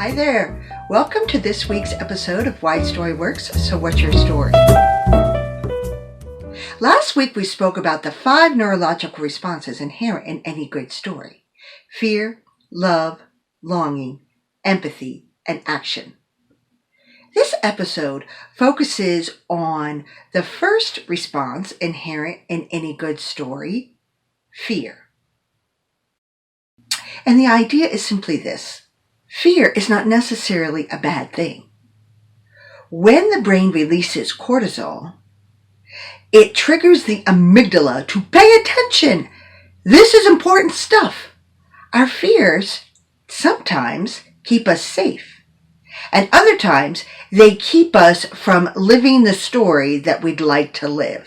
Hi there. Welcome to this week's episode of Why Story Works, So What's Your Story? Last week we spoke about the 5 neurological responses inherent in any good story: fear, love, longing, empathy, and action. This episode focuses on the first response inherent in any good story: fear. And the idea is simply this: fear is not necessarily a bad thing. When the brain releases cortisol, it triggers the amygdala to pay attention. This is important stuff. Our fears sometimes keep us safe, and other times they keep us from living the story that we'd like to live.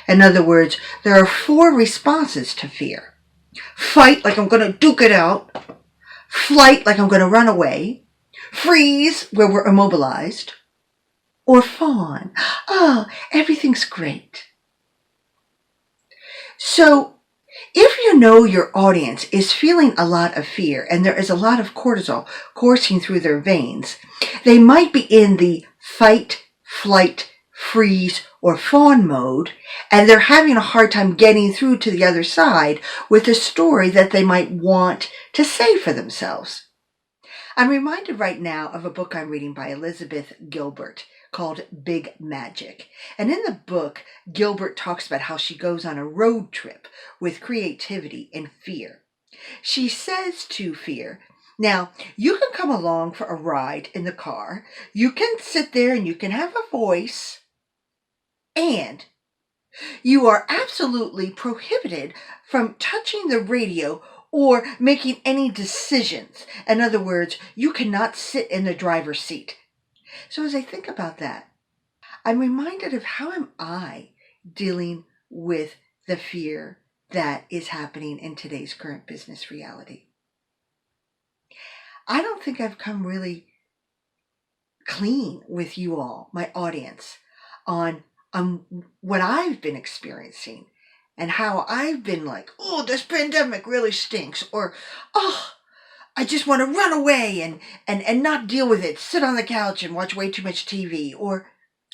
In other words, there are 4 responses to fear: fight, like I'm going to duke it out; flight, like I'm going to run away; freeze, where we're immobilized; or fawn, oh, everything's great. So, if you know your audience is feeling a lot of fear and there is a lot of cortisol coursing through their veins, they might be in the fight, flight, freeze, or fawn mode, and they're having a hard time getting through to the other side with a story that they might want to say for themselves. I'm reminded right now of a book I'm reading by Elizabeth Gilbert called Big Magic. And in the book, Gilbert talks about how she goes on a road trip with creativity and fear. She says to fear, now, you can come along for a ride in the car, you can sit there and you can have a voice, and you are absolutely prohibited from touching the radio or making any decisions. In other words, you cannot sit in the driver's seat. So as I think about that, I'm reminded of how am I dealing with the fear that is happening in today's current business reality. I don't think I've come really clean with you all, my audience, on what I've been experiencing and how I've been like, oh, this pandemic really stinks, or, oh, I just want to run away and not deal with it, sit on the couch and watch way too much TV, or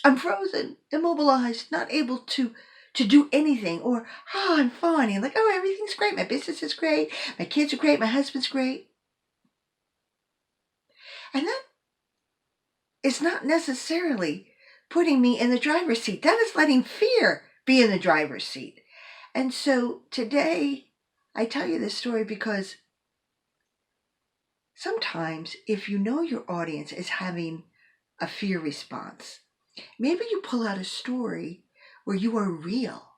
I'm frozen, immobilized, not able to do anything, or, oh, I'm fine, and like, oh, everything's great, my business is great, my kids are great, my husband's great. And that is not necessarily putting me in the driver's seat. That is letting fear be in the driver's seat. And so today, I tell you this story because sometimes if you know your audience is having a fear response, maybe you pull out a story where you are real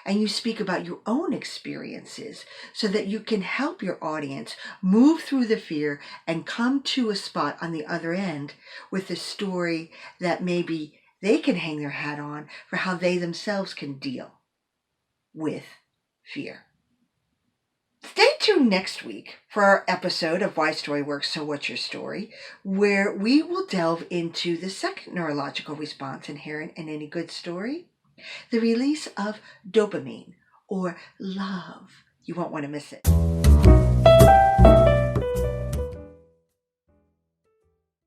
and you speak about your own experiences so that you can help your audience move through the fear and come to a spot on the other end with a story that maybe they can hang their hat on for how they themselves can deal with fear. Stay tuned next week for our episode of Why Story Works, So What's Your Story, where we will delve into the second neurological response inherent in any good story: the release of dopamine, or love. You won't want to miss it.